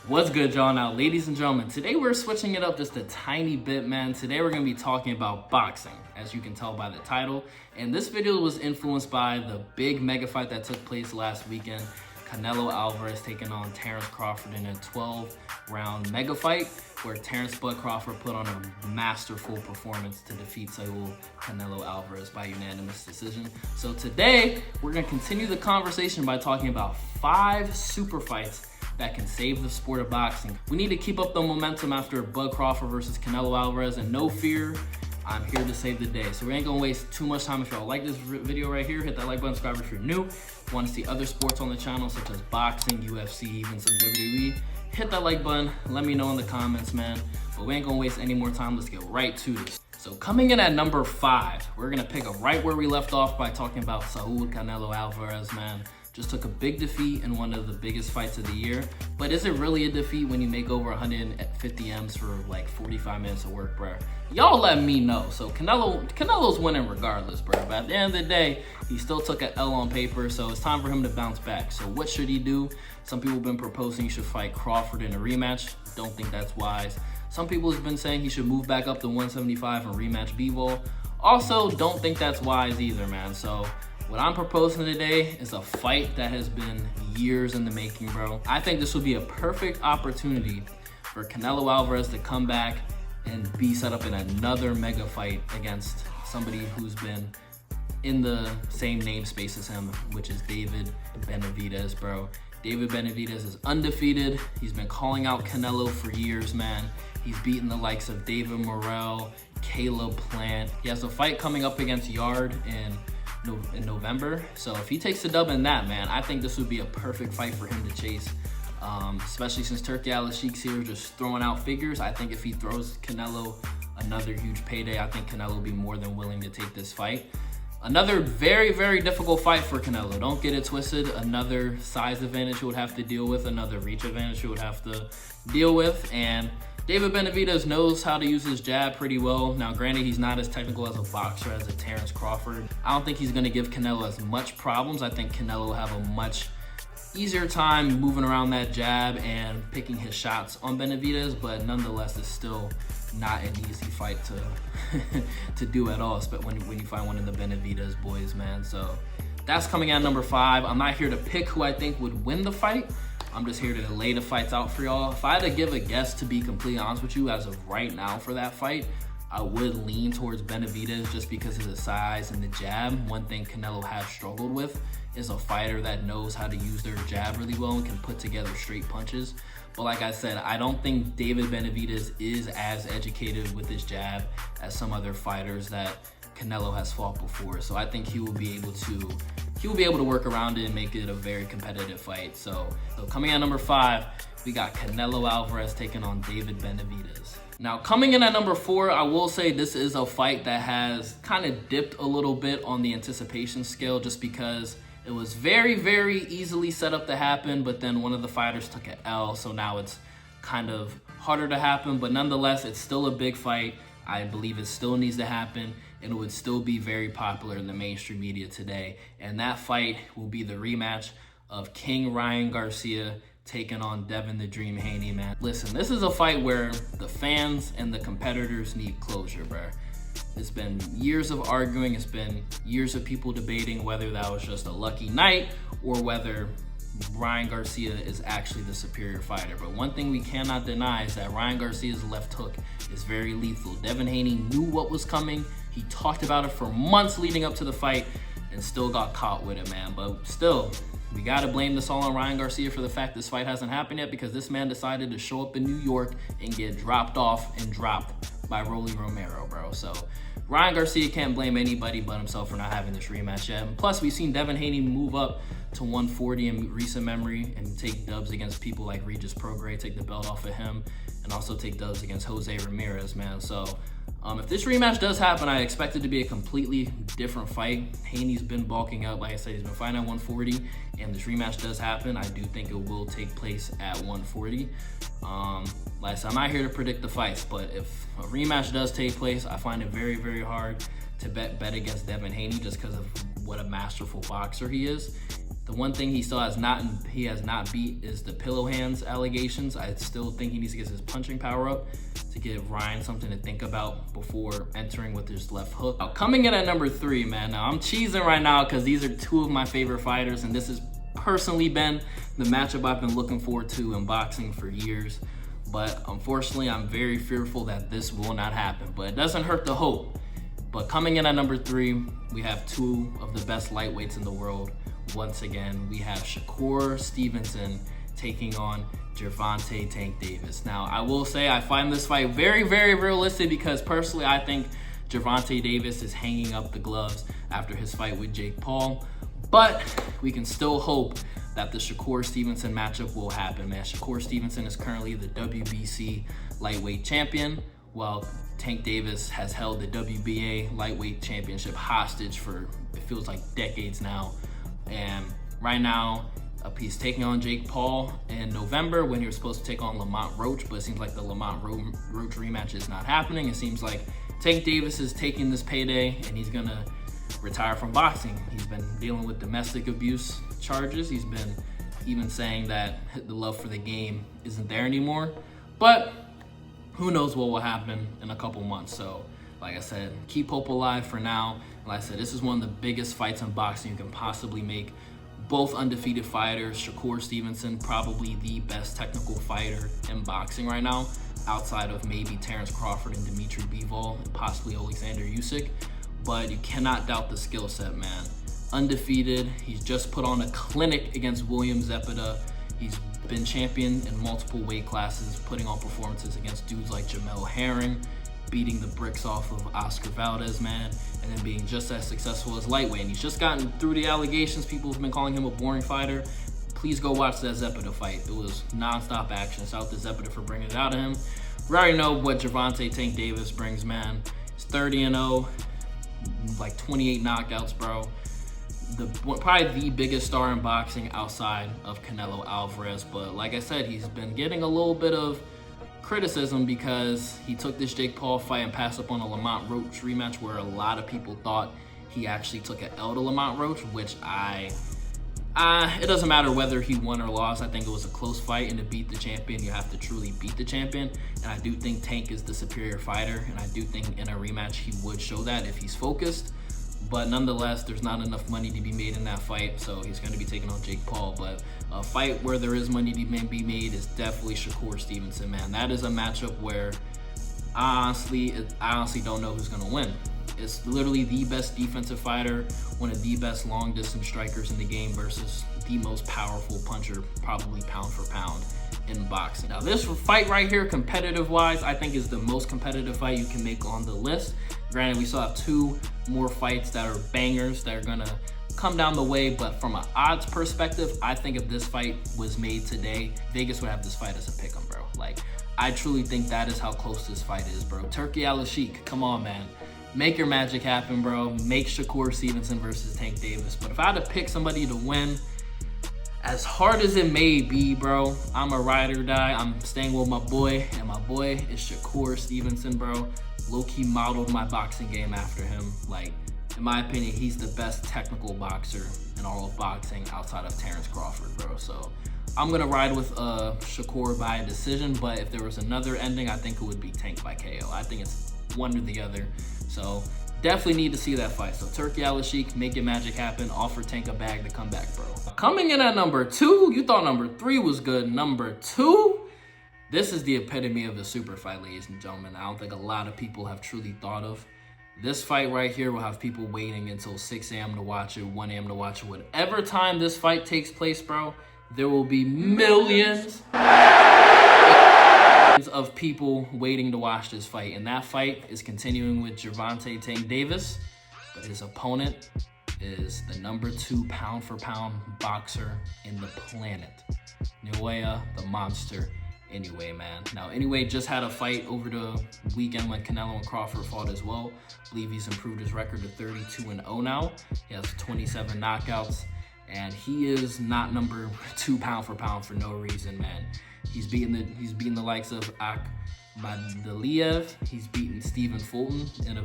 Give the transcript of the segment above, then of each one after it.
What's good, y'all? Now, ladies and gentlemen, today we're switching it up just a tiny bit, man. Today we're going to be talking about boxing, as you can tell by the title. And this video was influenced by the big mega fight that took place last weekend. Canelo Alvarez taking on Terrence Crawford in a 12-round mega fight, where Terrence Bud Crawford put on a masterful performance to defeat Saul Canelo Alvarez by unanimous decision. So today, we're going to continue the conversation by talking about 5 super fights that can save the sport of boxing. We need to keep up the momentum after Bud Crawford versus Canelo Alvarez, and no fear, I'm here to save the day. So we ain't gonna waste too much time. If y'all like this video right here, hit that like button, subscribe if you're new. Want to see other sports on the channel, such as boxing, UFC, even some WWE, hit that like button, let me know in the comments, man. But we ain't gonna waste any more time, let's get right to this. So coming in at number 5, we're gonna pick up right where we left off by talking about Saul Canelo Alvarez, man. Just took a big defeat in one of the biggest fights of the year. But is it really a defeat when you make over 150 M's for like 45 minutes of work, bro? Y'all let me know. So Canelo's winning regardless, bro. But at the end of the day, he still took an L on paper, so it's time for him to bounce back. So what should he do? Some people have been proposing he should fight Crawford in a rematch. Don't think that's wise. Some people have been saying he should move back up to 175 and rematch Bivol. Also, don't think that's wise either, man. So what I'm proposing today is a fight that has been years in the making, bro. I think this would be a perfect opportunity for Canelo Alvarez to come back and be set up in another mega fight against somebody who's been in the same namespace as him, which is David Benavidez, bro. David Benavidez is undefeated. He's been calling out Canelo for years, man. He's beaten the likes of David Morrell, Caleb Plant. He has a fight coming up against Yard in November. So if he takes the dub in that, man, I think this would be a perfect fight for him to chase. Especially since Turki Al-Sheik's here just throwing out figures. I think if he throws Canelo another huge payday, I think Canelo will be more than willing to take this fight. Another very, very difficult fight for Canelo. Don't get it twisted. Another size advantage he would have to deal with, another reach advantage he would have to deal with. And David Benavidez knows how to use his jab pretty well. Now, granted, he's not as technical as a boxer as a Terrence Crawford. I don't think he's gonna give Canelo as much problems. I think Canelo will have a much easier time moving around that jab and picking his shots on Benavidez, but nonetheless, it's still not an easy fight to do at all, especially when you find one of the Benavidez boys, man. So that's coming at number 5. I'm not here to pick who I think would win the fight. I'm just here to lay the fights out for y'all. If I had to give a guess, to be completely honest with you, as of right now for that fight, I would lean towards Benavidez just because of the size and the jab. One thing Canelo has struggled with is a fighter that knows how to use their jab really well and can put together straight punches. But like I said, I don't think David Benavidez is as educated with his jab as some other fighters that Canelo has fought before. So I think he will be able to work around it and make it a very competitive fight. So coming at number 5, we got Canelo Alvarez taking on David Benavidez. Now, coming in at number 4, I will say this is a fight that has kind of dipped a little bit on the anticipation scale just because it was very, very easily set up to happen, but then one of the fighters took an L, so now it's kind of harder to happen. But nonetheless, it's still a big fight. I believe it still needs to happen, and it would still be very popular in the mainstream media today. And that fight will be the rematch of King Ryan Garcia taking on Devin the Dream Haney, man. Listen, this is a fight where the fans and the competitors need closure, bro. It's been years of arguing. It's been years of people debating whether that was just a lucky night or whether Ryan Garcia is actually the superior fighter. But one thing we cannot deny is that Ryan Garcia's left hook is very lethal. Devin Haney knew what was coming. He talked about it for months leading up to the fight and still got caught with it, man. But still, we gotta blame this all on Ryan Garcia for the fact this fight hasn't happened yet, because this man decided to show up in New York and get dropped off and dropped by Rolly Romero, bro. So Ryan Garcia can't blame anybody but himself for not having this rematch yet. And plus, we've seen Devin Haney move up to 140 in recent memory and take dubs against people like Regis Prograis, take the belt off of him, and also take dubs against Jose Ramirez, man. So if this rematch does happen, I expect it to be a completely different fight. Haney's been bulking up. Like I said, he's been fighting at 140, and this rematch does happen, I do think it will take place at 140. Like I said, I'm not here to predict the fights, but if a rematch does take place, I find it very, very hard to bet against Devin Haney just because of what a masterful boxer he is. The one thing he has not beat is the pillow hands allegations. I still think he needs to get his punching power up to give Ryan something to think about before entering with his left hook. Now, coming in at number 3, man. Now I'm cheesing right now because these are 2 of my favorite fighters, and this has personally been the matchup I've been looking forward to in boxing for years. But unfortunately, I'm very fearful that this will not happen. But it doesn't hurt the hope. But coming in at number 3, we have 2 of the best lightweights in the world. Once again, we have Shakur Stevenson taking on Gervonta Tank Davis. Now, I will say I find this fight very, very realistic because personally, I think Gervonta Davis is hanging up the gloves after his fight with Jake Paul. But we can still hope that the Shakur Stevenson matchup will happen, man. Shakur Stevenson is currently the WBC lightweight champion, while Tank Davis has held the WBA lightweight championship hostage for, it feels like, decades now. And right now, he's taking on Jake Paul in November when he was supposed to take on Lamont Roach, but it seems like the Lamont Roach rematch is not happening. It seems like Tank Davis is taking this payday and he's gonna retire from boxing. He's been dealing with domestic abuse charges. He's been even saying that the love for the game isn't there anymore. But who knows what will happen in a couple months. So like I said, keep hope alive for now. Like I said, this is one of the biggest fights in boxing you can possibly make. Both undefeated fighters. Shakur Stevenson, probably the best technical fighter in boxing right now, outside of maybe Terrence Crawford and Dimitri Bivol and possibly Alexander Usyk. But you cannot doubt the skill set, man. Undefeated. He's just put on a clinic against William Zepeda. He's been champion in multiple weight classes, putting on performances against dudes like Jamel Herring, beating the bricks off of Oscar Valdez, man, and then being just as successful as lightweight. And he's just gotten through the allegations. People have been calling him a boring fighter. Please go watch that Zepeda fight. It was non-stop action. Shout out to Zepeda for bringing it out of him. We already know what Gervonta Tank Davis brings, man. He's 30-0, like 28 knockouts, bro. Probably the biggest star in boxing outside of Canelo Alvarez. But like I said, he's been getting a little bit of criticism because he took this Jake Paul fight and passed up on a Lamont Roach rematch where a lot of people thought he actually took an L to Lamont Roach, which it doesn't matter whether he won or lost. I think it was a close fight, and to beat the champion, you have to truly beat the champion. And I do think Tank is the superior fighter, and I do think in a rematch he would show that if he's focused. But nonetheless, there's not enough money to be made in that fight, so he's going to be taking on Jake Paul. But a fight where there is money to be made is definitely Shakur Stevenson, man. That is a matchup where I honestly don't know who's going to win. It's literally the best defensive fighter, one of the best long-distance strikers in the game versus the most powerful puncher, probably pound for pound, in boxing. Now, this fight right here, competitive-wise, I think is the most competitive fight you can make on the list. Granted, we still have 2 more fights that are bangers that are gonna come down the way, but from an odds perspective, I think if this fight was made today, Vegas would have this fight as a pick'em, bro. Like, I truly think that is how close this fight is, bro. Turkey Al-Sheikh, come on, man. Make your magic happen, bro. Make Shakur Stevenson versus Tank Davis. But if I had to pick somebody to win, as hard as it may be, bro, I'm a ride or die. I'm staying with my boy, and my boy is Shakur Stevenson, bro. Low-key modeled my boxing game after him. Like, in my opinion, he's the best technical boxer in all of boxing outside of Terrence Crawford, bro. So I'm gonna ride with Shakur by a decision, but if there was another ending, I think it would be Tank by KO. I think it's one or the other. So definitely need to see that fight. So Turkey Al-Sheikh, make your magic happen. Offer Tank a bag to come back, bro. Coming in at number 2, you thought number 3 was good. Number 2, this is the epitome of the super fight, ladies and gentlemen. I don't think a lot of people have truly thought of. This fight right here will have people waiting until 6 a.m. to watch it, 1 a.m. to watch it. Whatever time this fight takes place, bro, there will be millions of people waiting to watch this fight. And that fight is continuing with Gervonta Tank Davis, but his opponent is the number 2 pound for pound boxer in the planet, Naoya the Monster Inoue, man. Now, Inoue just had a fight over the weekend when Canelo and Crawford fought as well. I believe he's improved his record to 32-0 now. He has 27 knockouts, and he is not number 2 pound for pound for no reason, man. He's beaten the likes of Akhmadaliev. He's beaten Stephen Fulton in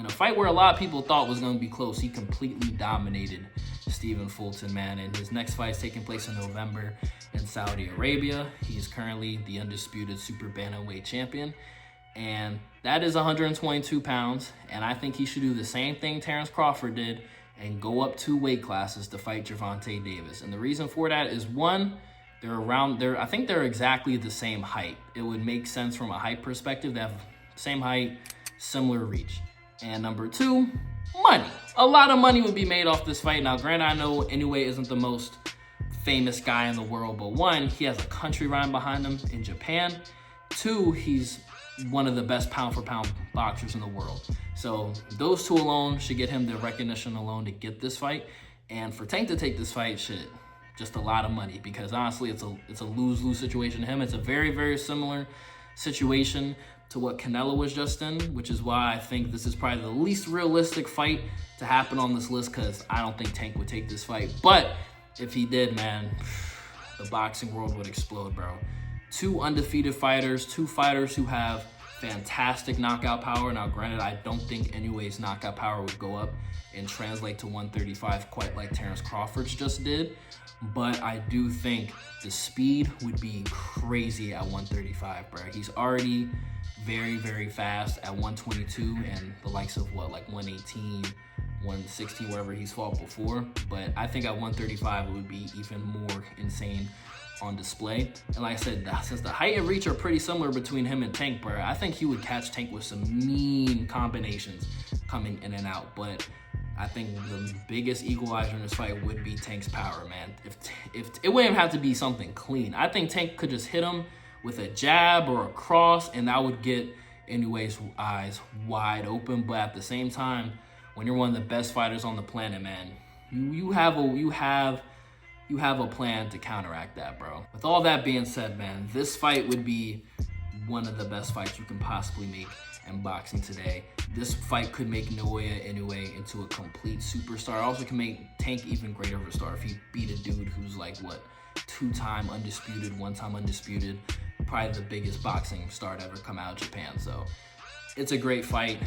In a fight where a lot of people thought was going to be close, he completely dominated Stephen Fulton, man. And his next fight is taking place in November in Saudi Arabia. He is currently the undisputed super bantamweight champion. And that is 122 pounds. And I think he should do the same thing Terrence Crawford did and go up 2 weight classes to fight Gervonta Davis. And the reason for that is, one, I think they're exactly the same height. It would make sense from a height perspective. They have same height, similar reach. And number 2, money. A lot of money would be made off this fight. Now, granted, I know Inoue isn't the most famous guy in the world, but 1, he has a country rhyme behind him in Japan. 2, he's one of the best pound for pound boxers in the world. So those 2 alone should get him the recognition alone to get this fight. And for Tank to take this fight, shit, just a lot of money, because honestly, it's a lose-lose situation to him. It's a very, very similar situation to what Canelo was just in, which is why I think this is probably the least realistic fight to happen on this list, because I don't think Tank would take this fight. But if he did, man, the boxing world would explode, bro. 2 undefeated fighters, 2 fighters who have fantastic knockout power. Now, granted, I don't think Inoue's knockout power would go up and translate to 135 quite like Terrence Crawford's just did, but I do think the speed would be crazy at 135, bro. He's already very, very fast at 122 and the likes of what, like 118, 116, wherever he's fought before. But I think at 135 it would be even more insane on display. And like I said, since the height and reach are pretty similar between him and Tank, bro, I think he would catch Tank with some mean combinations coming in and out. But I think the biggest equalizer in this fight would be Tank's power, man. If it wouldn't have to be something clean. I think Tank could just hit him with a jab or a cross, and that would get Inoue's eyes wide open. But at the same time, when you're one of the best fighters on the planet, man, you have a plan to counteract that, bro. With all that being said, man, this fight would be one of the best fights you can possibly make in boxing today. This fight could make Naoya Inoue into a complete superstar. Also can make Tank even greater of a star if he beat a dude who's like, what, 2-time undisputed, 1-time undisputed, probably the biggest boxing star to ever come out of Japan. So it's a great fight.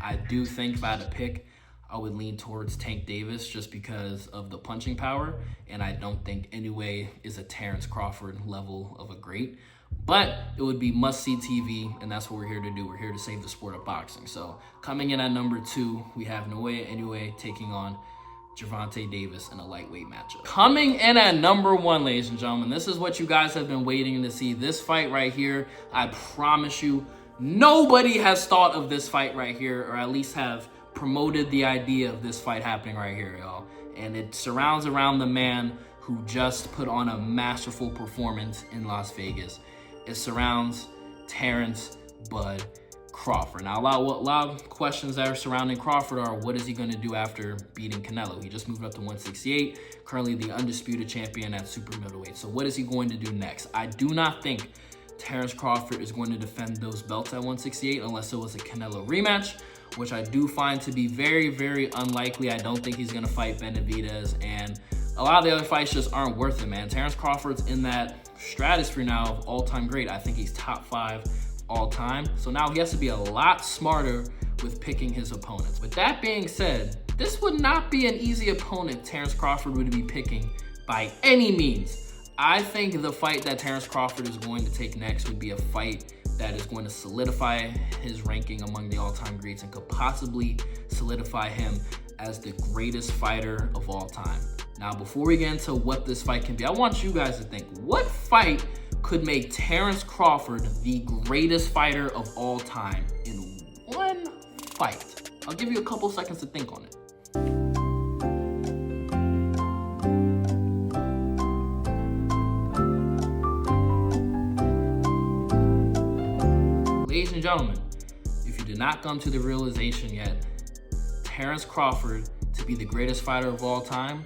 I do think if I had to pick, I would lean towards Tank Davis just because of the punching power, and I don't think Inoue is a Terrence Crawford level of a great. But it would be must-see TV, and that's what we're here to do. We're here to save the sport of boxing. So coming in at number 2, we have Naoya Inoue taking on Gervonta Davis in a lightweight matchup. Coming in at number 1, ladies and gentlemen, this is what you guys have been waiting to see. This fight right here, I promise you, nobody has thought of this fight right here, or at least have promoted the idea of this fight happening right here, y'all. And it surrounds around the man who just put on a masterful performance in Las Vegas. It surrounds Terrence Bud Crawford. Now, a lot of questions that are surrounding Crawford are, what is he going to do after beating Canelo? He just moved up to 168, currently the undisputed champion at super middleweight. So what is he going to do next? I do not think Terrence Crawford is going to defend those belts at 168 unless it was a Canelo rematch, which I do find to be very, very unlikely. I don't think he's going to fight Benavidez, and a lot of the other fights just aren't worth it, man. Terrence Crawford's in that stratosphere now of all-time great. I think he's top 5 all-time. So now he has to be a lot smarter with picking his opponents. With that being said, this would not be an easy opponent Terrence Crawford would be picking by any means. I think the fight that Terrence Crawford is going to take next would be a fight that is going to solidify his ranking among the all-time greats and could possibly solidify him as the greatest fighter of all time. Now, before we get into what this fight can be, I want you guys to think, what fight could make Terrence Crawford the greatest fighter of all time in one fight? I'll give you a couple seconds to think on it. Ladies and gentlemen, if you did not come to the realization yet, Terrence Crawford, to be the greatest fighter of all time,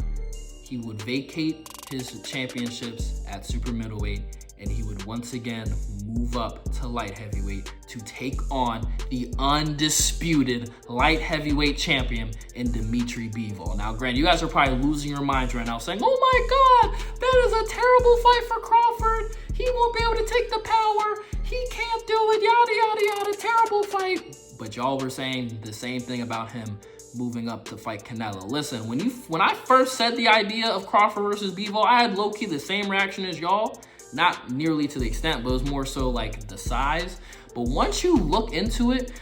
he would vacate his championships at super middleweight, and he would once again move up to light heavyweight to take on the undisputed light heavyweight champion in Dimitri Bivol. Now, granted, you guys are probably losing your minds right now saying, oh my God, that is a terrible fight for Crawford. He won't be able to take the power. He can't do it, yada, yada, yada, terrible fight. But y'all were saying the same thing about him moving up to fight Canelo. Listen, when I first said the idea of Crawford versus Bivol, I had low-key the same reaction as y'all. Not nearly to the extent, but it was more so like the size. But once you look into it,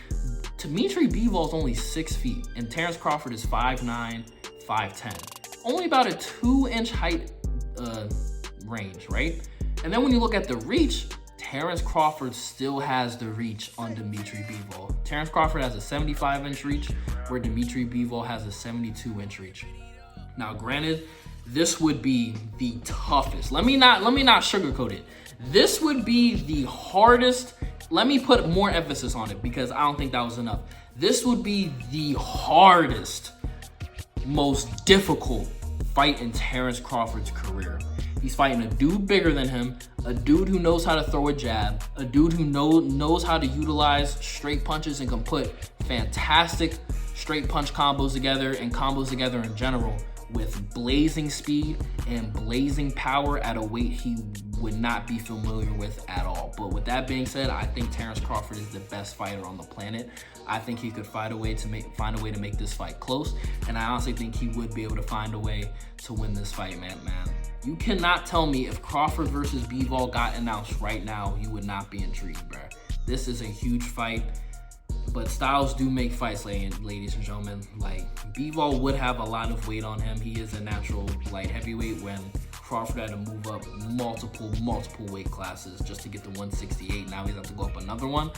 Dimitri Bivol is only 6 feet, and Terrence Crawford is 5'9", 5'10". Only about a 2-inch height range, right? And then when you look at the reach, Terrence Crawford still has the reach on Dimitri Bivol. Terrence Crawford has a 75-inch reach, where Dimitri Bivol has a 72-inch reach. Now, granted, this would be the toughest. Let me not sugarcoat it. This would be the hardest. Let me put more emphasis on it because I don't think that was enough. This would be the hardest, most difficult fight in Terrence Crawford's career. He's fighting a dude bigger than him, a dude who knows how to throw a jab, a dude who knows how to utilize straight punches and can put fantastic straight punch combos together and combos together in general with blazing speed and blazing power at a weight he would not be familiar with at all. But with that being said, I think Terrence Crawford is the best fighter on the planet. I think he could find a way to make this fight close, and I honestly think he would be able to find a way to win this fight, man. You cannot tell me if Crawford versus Bivol got announced right now, you would not be intrigued, bro. This is a huge fight. But styles do make fights, ladies and gentlemen. Like, Bivol would have a lot of weight on him. He is a natural light heavyweight when Crawford had to move up multiple weight classes just to get to 168. Now he's have to go up another one.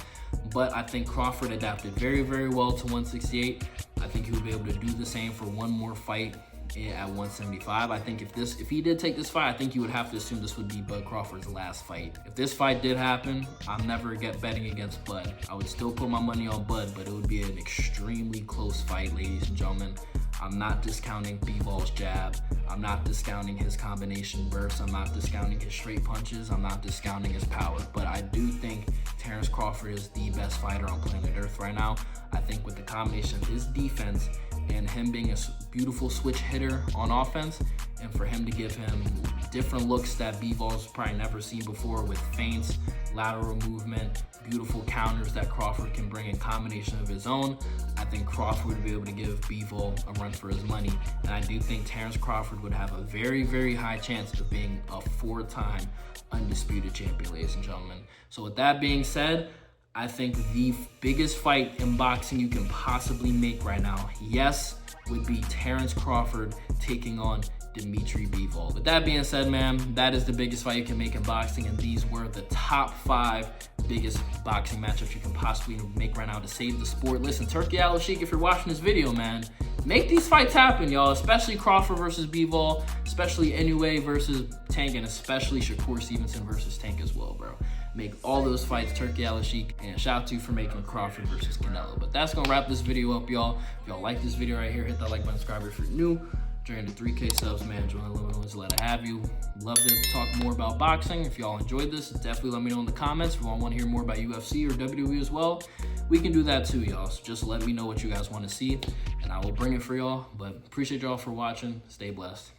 But I think Crawford adapted very, very well to 168. I think he would be able to do the same for one more fight at 175. I think if he did take this fight, I think you would have to assume this would be Bud Crawford's last fight. If this fight did happen, I'm never betting against Bud. I would still put my money on Bud, but it would be an extremely close fight, ladies and gentlemen. I'm not discounting Bivol's jab. I'm not discounting his combination bursts. I'm not discounting his straight punches. I'm not discounting his power. But I do think Terrence Crawford is the best fighter on planet Earth right now. I think with the combination of his defense and him being a beautiful switch hitter on offense, and for him to give him different looks that Bivol's probably never seen before with feints, lateral movement, beautiful counters that Crawford can bring in combination of his own, I think Crawford would be able to give Bivol a run for his money. And I do think Terrence Crawford would have a very, very high chance of being a 4-time undisputed champion, ladies and gentlemen. So with that being said, I think the biggest fight in boxing you can possibly make right now, yes, would be Terrence Crawford taking on Dimitri Bivol. With that being said, man, that is the biggest fight you can make in boxing, and these were the top 5 biggest boxing matchups you can possibly make right now to save the sport. Listen, Turkey Al Sheik, if you're watching this video, man, make these fights happen, y'all, especially Crawford versus Bivol, especially Inoue versus Tank, and especially Shakur Stevenson versus Tank as well, bro. Make all those fights Turkey Al Sheik, and shout out to you for making Crawford versus Canelo. But that's gonna wrap this video up, y'all. If y'all like this video right here, hit that like button, subscribe if you're new. During the 3K subs, man, join the Illinois, let it have you. Love to talk more about boxing. If y'all enjoyed this, definitely let me know in the comments. If you want to hear more about UFC or WWE as well, we can do that too, y'all. So just let me know what you guys want to see, and I will bring it for y'all. But appreciate y'all for watching. Stay blessed.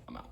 I'm out.